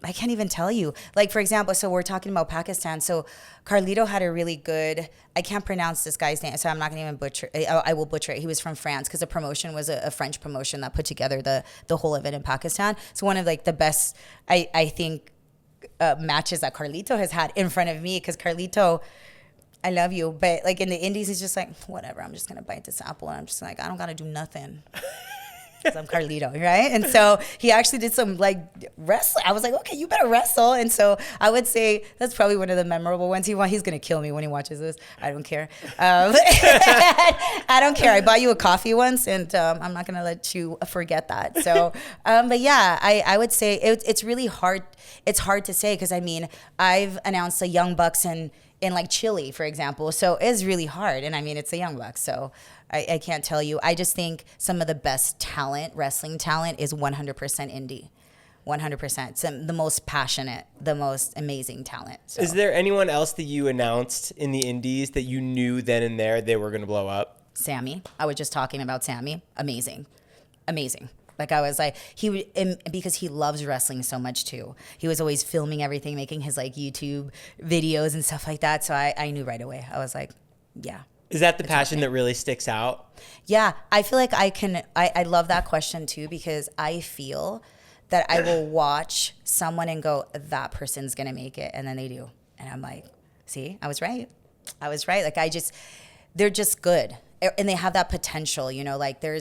I can't even tell you. Like, for example, so we're talking about Pakistan. So Carlito had a really good, I can't pronounce this guy's name, so I'm not going to even butcher it. I will butcher it. He was from France because the promotion was a French promotion that put together the whole event in Pakistan. So one of like the best, I think, matches that Carlito has had in front of me, because Carlito, I love you, but like in the indies, he's just like, whatever, I'm just gonna bite this apple, and I'm just like, I don't gotta do nothing. because I'm Carlito, right? And so he actually did some like wrestling. I was like, okay, you better wrestle. And so I would say that's probably one of the memorable ones. He's gonna kill me when he watches this. I don't care. I don't care. I bought you a coffee once, and I'm not gonna let you forget that. So, but yeah, I would say it's really hard. It's hard to say because I mean I've announced the Young Bucks in like Chile, for example. So it's really hard. And I mean, it's the Young Bucks. So I can't tell you. I just think some of the best talent, wrestling talent, is 100% indie. 100%. It's the most passionate, the most amazing talent. So. Is there anyone else that you announced in the indies that you knew then and there they were going to blow up? Sammy. I was just talking about Sammy. Amazing. Amazing. Like I was like, because he loves wrestling so much too. He was always filming everything, making his like YouTube videos and stuff like that. So I knew right away. I was like, yeah. Is that the passion that really sticks out? Yeah, I feel like I love that question too, because I feel that I will watch someone and go, that person's going to make it. And then they do. And I'm like, see, I was right. Like they're just good. And they have that potential, you know, like I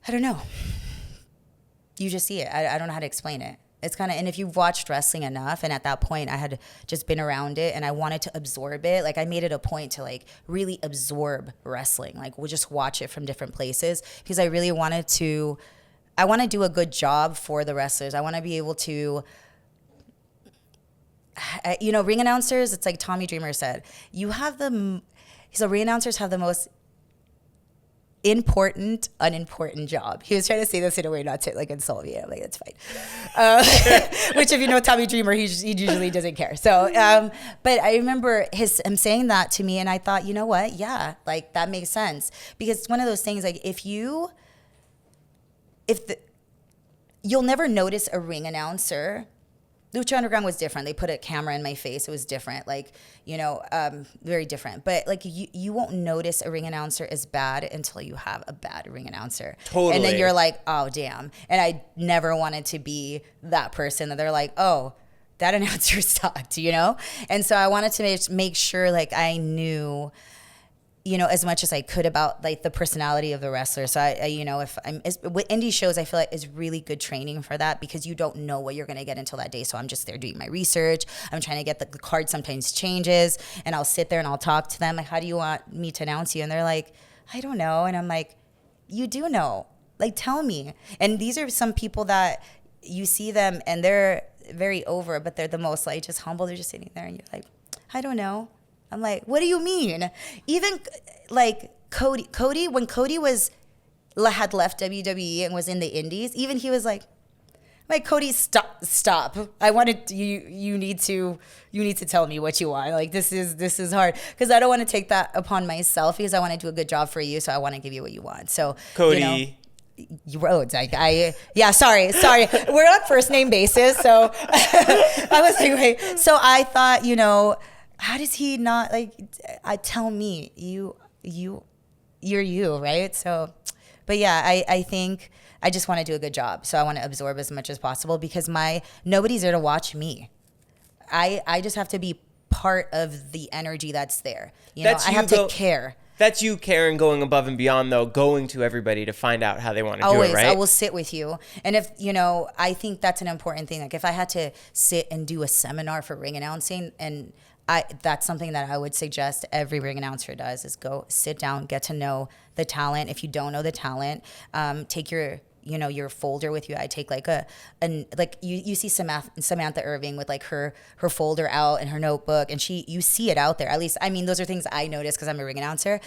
don't know. You just see it. I don't know how to explain it. It's kind of, and if you've watched wrestling enough, and at that point I had just been around it and I wanted to absorb it, like I made it a point to like really absorb wrestling. Like we'll just watch it from different places because I really want to do a good job for the wrestlers. I want to be able to, you know, ring announcers, it's like Tommy Dreamer said, ring announcers have the most important, unimportant job. He was trying to say this in a way not to like insult me. I'm like, that's fine. Which if you know Tommy Dreamer, he usually doesn't care. So, but I remember him saying that to me and I thought, you know what? Yeah, like that makes sense. Because it's one of those things like you'll never notice a ring announcer. Lucha Underground was different. They put a camera in my face. It was different, like, you know, very different. But like you won't notice a ring announcer as bad until you have a bad ring announcer. Totally. And then you're like, oh, damn. And I never wanted to be that person that they're like, oh, that announcer sucked, you know? And so I wanted to make sure like I knew, you know, as much as I could about like the personality of the wrestler. So I you know, with indie shows, I feel like is really good training for that because you don't know what you're going to get until that day. So I'm just there doing my research. I'm trying to get the card sometimes changes and I'll sit there and I'll talk to them. Like, how do you want me to announce you? And they're like, I don't know. And I'm like, you do know, like, tell me. And these are some people that you see them and they're very over, but they're the most like just humble. They're just sitting there and you're like, I don't know. I'm like, what do you mean? Even like Cody, when Cody had left WWE and was in the indies, even he was like, Cody, stop. I wanted you need to tell me what you want. Like this is hard because I don't want to take that upon myself because I want to do a good job for you. So I want to give you what you want. So Cody. You know, Rhodes, yeah, sorry. We're on first name basis. So I was like, wait. So I thought, you know, how does he not like? Tell me, you're you, right? So, but yeah, I think I just want to do a good job. So I want to absorb as much as possible because nobody's there to watch me. I just have to be part of the energy that's there. You know, I have to care. That's you caring, going above and beyond, though, going to everybody to find out how they want to Always, do it, right? I will sit with you. And if, you know, I think that's an important thing. Like if I had to sit and do a seminar for ring announcing, and that's something that I would suggest every ring announcer does, is go sit down, get to know the talent. If you don't know the talent, take your folder with you. I take like you see Samantha Irvin with like her folder out and her notebook, and you see it out there. At least, I mean, those are things I notice because I'm a ring announcer.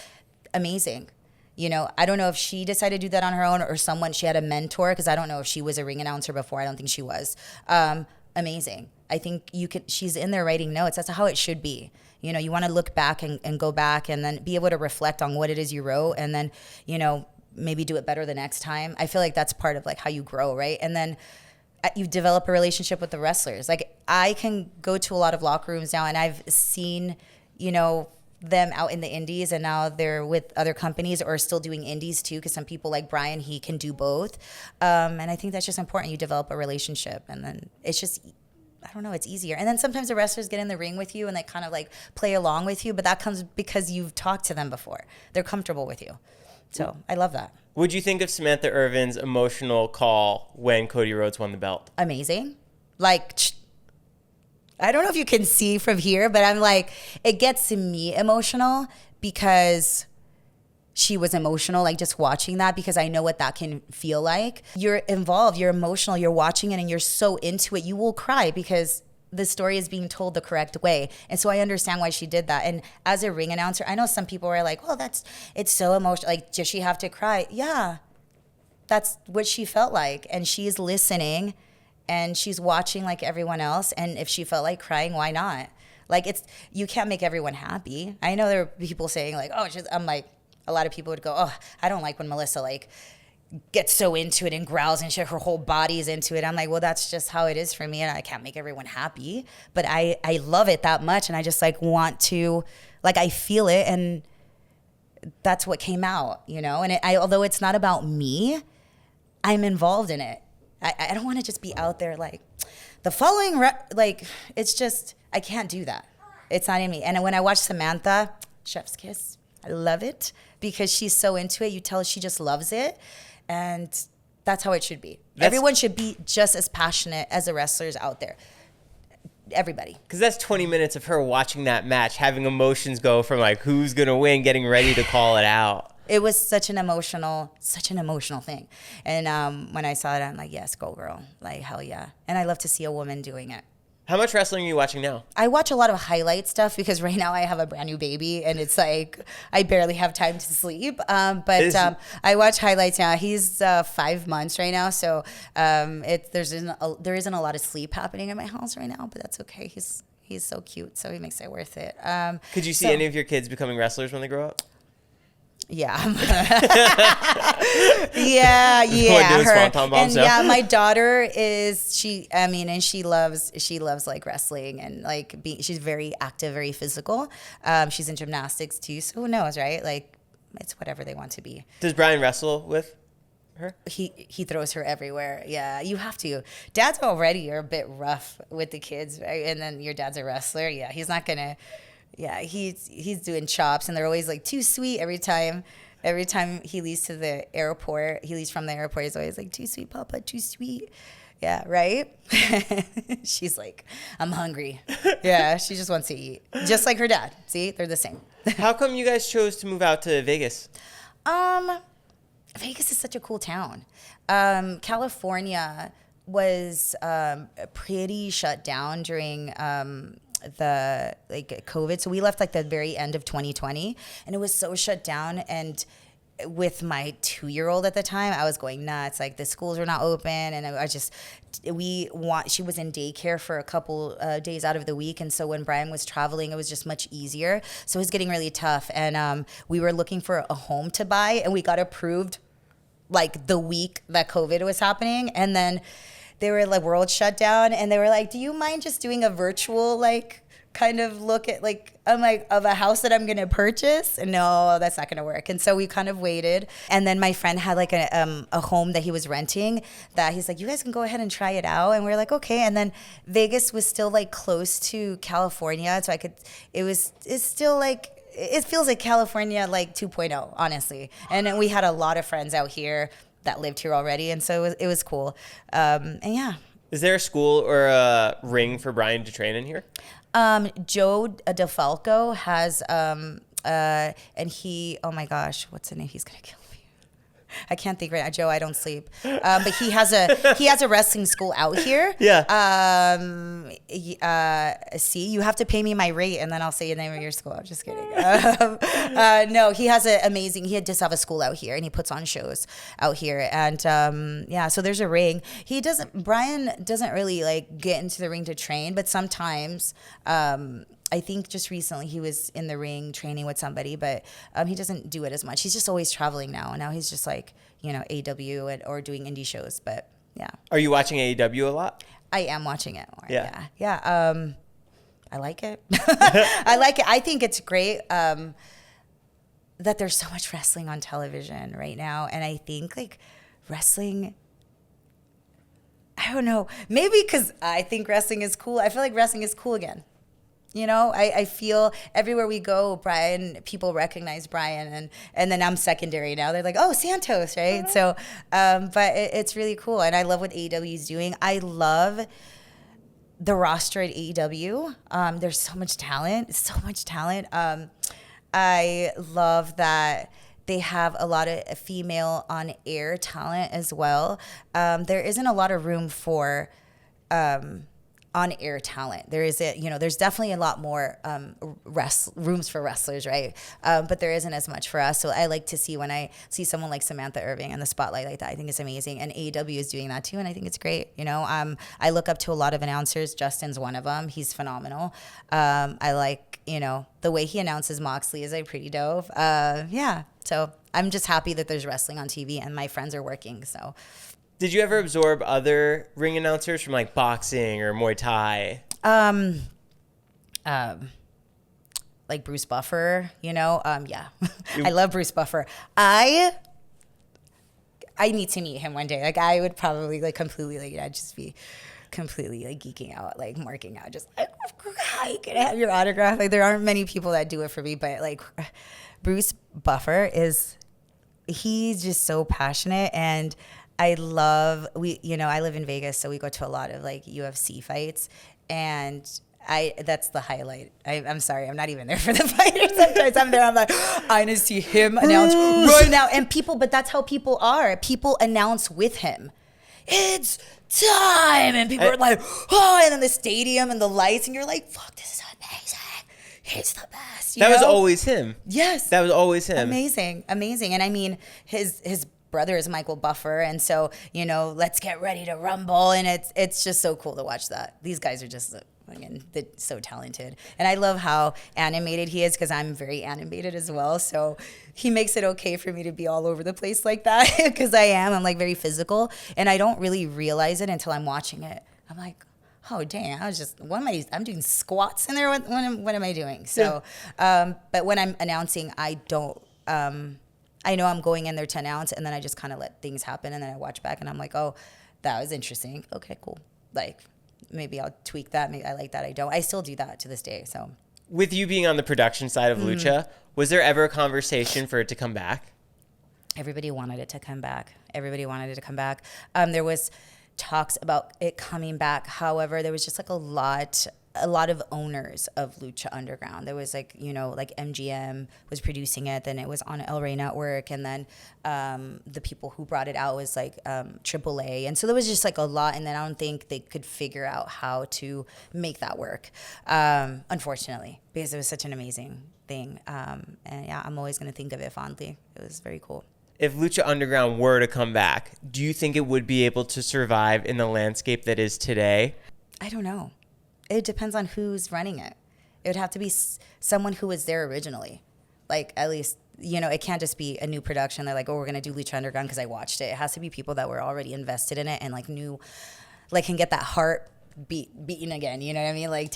Amazing. You know, I don't know if she decided to do that on her own or she had a mentor, because I don't know if she was a ring announcer before. I don't think she was. Amazing. I think she's in there writing notes. That's how it should be. You know, you want to look back and go back and then be able to reflect on what it is you wrote, and then, you know, maybe do it better the next time. I feel like that's part of like how you grow, right? And then you develop a relationship with the wrestlers. Like I can go to a lot of locker rooms now, and I've seen, you know, them out in the indies, and now they're with other companies or still doing indies too, because some people like Brian, he can do both. And I think that's just important. You develop a relationship, and then it's just, I don't know, it's easier. And then sometimes the wrestlers get in the ring with you and they kind of like play along with you, but that comes because you've talked to them before. They're comfortable with you. So I love that. What'd you think of Samantha Irvin's emotional call when Cody Rhodes won the belt? Amazing. Like, I don't know if you can see from here, but I'm like, it gets me emotional because she was emotional, like just watching that, because I know what that can feel like. You're involved, you're emotional, you're watching it and you're so into it, you will cry because the story is being told the correct way. And so I understand why she did that. And as a ring announcer, I know some people are like, well, it's so emotional. Like, does she have to cry? Yeah, that's what she felt like. And she's listening and she's watching like everyone else. And if she felt like crying, why not? Like, you can't make everyone happy. I know there are people saying like, oh, I'm like, a lot of people would go, oh, I don't like when Melissa like gets so into it and growls and shit, her whole body is into it. I'm like, well, that's just how it is for me, and I can't make everyone happy. But I love it that much, and I just like want to, like, I feel it, and that's what came out, you know? And although it's not about me, I'm involved in it. I don't want to just be out there like, the following, like, it's just, I can't do that. It's not in me. And when I watch Samantha, chef's kiss, I love it because she's so into it. You tell she just loves it. And that's how it should be. Everyone should be just as passionate as the wrestlers out there. Everybody. Because that's 20 minutes of her watching that match, having emotions go from like who's going to win, getting ready to call it out. It was such an emotional thing. And when I saw it, I'm like, yes, go girl. Like, hell yeah. And I love to see a woman doing it. How much wrestling are you watching now? I watch a lot of highlight stuff because right now I have a brand new baby and it's like I barely have time to sleep. But I watch highlights now. He's 5 months right now, so there isn't a lot of sleep happening in my house right now. But that's okay. He's so cute, so he makes it worth it. Could you see any of your kids becoming wrestlers when they grow up? Yeah. yeah. Yeah, my daughter is, she loves like wrestling and like she's very active, very physical. She's in gymnastics too. So who knows, right? Like, it's whatever they want to be. Does Brian wrestle with her? He throws her everywhere. Yeah, you have to. Dads already are a bit rough with the kids, right? And then your dad's a wrestler. Yeah, he's not gonna. Yeah, he's doing chops, and they're always like too sweet every time. Every time he leaves from the airport, he's always like, too sweet, Papa, too sweet. Yeah, right? She's like, I'm hungry. Yeah, she just wants to eat. Just like her dad. See, they're the same. How come you guys chose to move out to Vegas? Vegas is such a cool town. California was pretty shut down during the like COVID. So we left like the very end of 2020 and it was so shut down. And with my 2-year-old at the time, I was going nuts. Like the schools were not open and she was in daycare for a couple days out of the week. And so when Brian was traveling, it was just much easier. So it was getting really tough. And we were looking for a home to buy and we got approved like the week that COVID was happening. And then they were like, world shut down, and they were like, do you mind just doing a virtual like kind of look at like, I'm like, of a house that I'm gonna purchase? And no, that's not gonna work. And so we kind of waited, and then my friend had like a home that he was renting that he's like, you guys can go ahead and try it out. And we were like, okay. And then Vegas was still like close to California, so it's still like, it feels like California like 2.0, honestly. And then we had a lot of friends out here that lived here already, and so it was cool. And yeah. Is there a school or a ring for Brian to train in here? Joe DeFalco has, and he, oh my gosh, what's the name? He's gonna kill me. I can't think right now. Joe, I don't sleep. But he has a wrestling school out here. Yeah. See, you have to pay me my rate, and then I'll say the name of your school. I'm just kidding. No, he has he just have a school out here, and he puts on shows out here. And yeah, so there's a ring. Brian doesn't really like get into the ring to train, but sometimes. I think just recently he was in the ring training with somebody, but he doesn't do it as much. He's just always traveling now, and now he's just like, AEW or doing indie shows. But yeah. Are you watching AEW a lot? I am watching it more. Yeah. Yeah. I like it. I like it. I think it's great that there's so much wrestling on television right now, and I think like wrestling. I don't know. Maybe because I think wrestling is cool. I feel like wrestling is cool again. You know, I feel everywhere we go, people recognize Brian, and then I'm secondary now. They're like, oh, Santos, right? So, but it's really cool, and I love what AEW is doing. I love the roster at AEW. There's so much talent, I love that they have a lot of female on-air talent as well. There isn't a lot of room for on-air talent. There's definitely a lot more rooms for wrestlers, right? But there isn't as much for us. So I like to see when I see someone like Samantha Irvin in the spotlight like that. I think it's amazing. And AEW is doing that too, and I think it's great. You know, I look up to a lot of announcers. Justin's one of them. He's phenomenal. I like, you know, the way he announces Moxley is like pretty dope. Yeah. So I'm just happy that there's wrestling on TV and my friends are working. So. Did you ever absorb other ring announcers from like boxing or Muay Thai? Like Bruce Buffer, you know? Yeah. I love Bruce Buffer. I need to meet him one day. Like I would probably like completely like I'd just be completely like geeking out, like marking out, just like, hi, can I have your autograph? Like there aren't many people that do it for me, but like Bruce Buffer he's just so passionate, and I live in Vegas, so we go to a lot of like UFC fights, and that's the highlight. I'm sorry, I'm not even there for the fight. Sometimes I'm there, I'm like, I need to see him announce right now. And but that's how people are. People announce with him. It's time, and people are like, oh, and then the stadium and the lights, and you're like, fuck, this is amazing. He's the best. That was always him. Yes. That was always him. Amazing. And I mean, his brother is Michael Buffer, and so, you know, let's get ready to rumble, and it's just so cool to watch that. These guys are just again, they're so talented, and I love how animated he is, because I'm very animated as well, so he makes it okay for me to be all over the place like that, because I'm like very physical, and I don't really realize it until I'm watching it. I'm like, oh dang, I'm doing squats in there. What am I doing? So, but when I'm announcing, I don't. I know I'm going in there to announce, and then I just kind of let things happen, and then I watch back, and I'm like, oh, that was interesting. Okay, cool. Like, maybe I'll tweak that. Maybe I like that. I don't. I still do that to this day. So, with you being on the production side of Lucha, was there ever a conversation for it to come back? Everybody wanted it to come back. There was talks about it coming back. However, there was just like a lot of owners of Lucha Underground. There was like, you know, like MGM was producing it, then it was on El Rey Network, and then the people who brought it out was like AAA, and so there was just like a lot, and then I don't think they could figure out how to make that work, unfortunately, because it was such an amazing thing, and yeah, I'm always going to think of it fondly. It was very cool. If Lucha Underground were to come back, do you think it would be able to survive in the landscape that is today? I don't know. It depends on who's running it. It would have to be someone who was there originally. Like, at least, you know, it can't just be a new production. They're like, oh, we're going to do Lucha Underground because I watched it. It has to be people that were already invested in it and, like, knew, like, can get that heart beating again. You know what I mean? Like,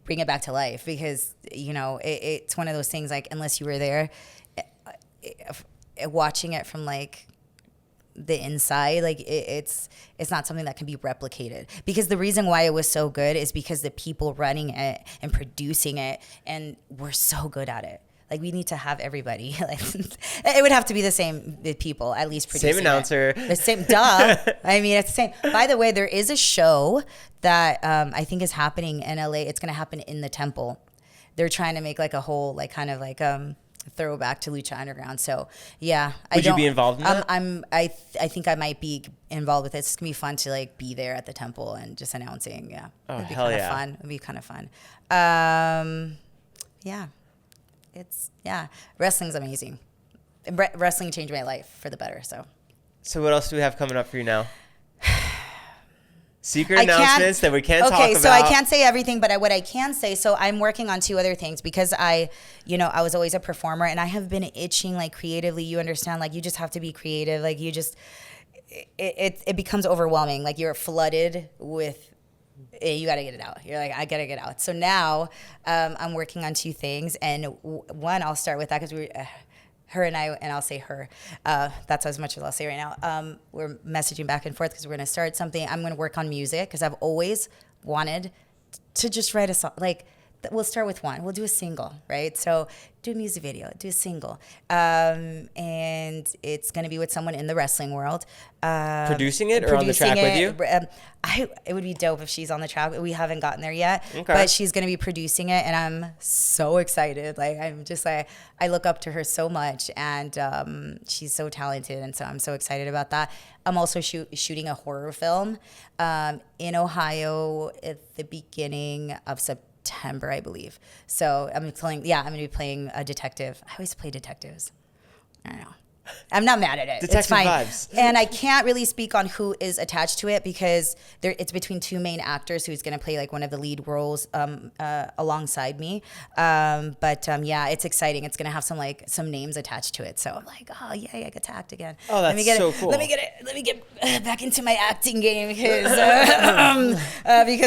bring it back to life, because, you know, it's one of those things, like, unless you were there, watching it from, like, the inside, like it's not something that can be replicated, because the reason why it was so good is because the people running it and producing it and we're so good at it. Like, we need to have everybody. Like, it would have to be the same people, at least producing. Same announcer. The same, duh. I mean, it's the same. By the way, there is a show that I think is happening in LA. It's going to happen in the Temple. They're trying to make like a whole, like, kind of like throwback to Lucha Underground. So yeah, would you be involved in that? I think I might be involved with it. It's gonna be fun to like be there at the Temple and just announcing. Yeah. Oh, it'd be hell kinda yeah. fun. It'd be kind of fun. Yeah. Wrestling's amazing. Wrestling changed my life for the better. So what else do we have coming up for you now? Secret announcements that we can't talk about. Okay, so I can't say everything, but what I can say, so I'm working on 2 other things, because I was always a performer, and I have been itching, like, creatively. You understand, like, you just have to be creative. Like, you just, it becomes overwhelming. Like, you're flooded with, you got to get it out. You're like, I got to get out. So now I'm working on 2 things, and one, I'll start with that, because her and I, and I'll say her, that's as much as I'll say right now. We're messaging back and forth because we're going to start something. I'm going to work on music, because I've always wanted to just write a song. Like, we'll start with one. We'll do a single, right? So do a music video, do a single. And it's going to be with someone in the wrestling world. Producing it or on the track with you? It would be dope if she's on the track. We haven't gotten there yet, Okay. but she's going to be producing it, and I'm so excited. Like, I'm just like, I look up to her so much, and she's so talented, and so I'm so excited about that. I'm also shooting a horror film in Ohio at the beginning of September, I believe. So I'm going to be playing a detective. I always play detectives. I don't know. I'm not mad at it. Detective it's fine. vibes. And I can't really speak on who is attached to it because it's between two main actors who's going to play like one of the lead roles alongside me. Yeah, it's exciting. It's going to have some names attached to it. So I'm like, oh yeah, I get to act again. Oh, that's so cool. Let me get back into my acting game because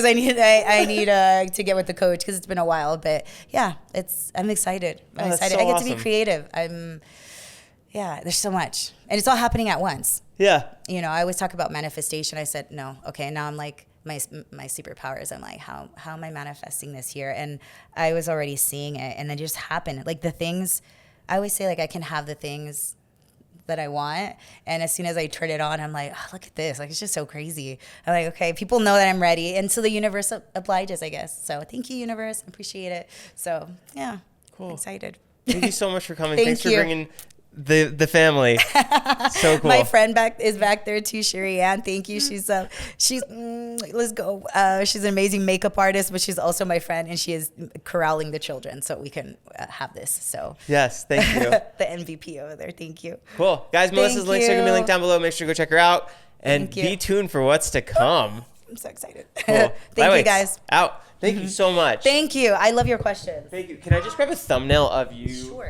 I need to get with the coach because it's been a while. But yeah, I'm excited. I'm excited. So I get awesome. to be creative. Yeah, there's so much. And it's all happening at once. Yeah. You know, I always talk about manifestation. I said, no, okay, now I'm like, my superpowers. I'm like, how am I manifesting this here? And I was already seeing it, and it just happened. Like the things, I always say, like, I can have the things that I want. And as soon as I turn it on, I'm like, oh, look at this. Like, it's just so crazy. I'm like, okay, people know that I'm ready. And so the universe obliges, I guess. So thank you, universe. I appreciate it. So, yeah, cool. I'm excited. Thank you so much for coming. Thank Thanks you. for bringing the family. So cool. My friend is back there too, Sherry Ann. Thank you. She's let's go. She's an amazing makeup artist, but she's also my friend, and she is corralling the children so we can have this. So yes, thank you. The MVP over there. Thank you. Cool, guys. Melissa's links are gonna be linked down below. Make sure to go check her out and be tuned for what's to come. I'm so excited. Cool. Thank you, guys. Out. Thank you so much. Thank you. I love your questions. Thank you. Can I just grab a thumbnail of you? Sure.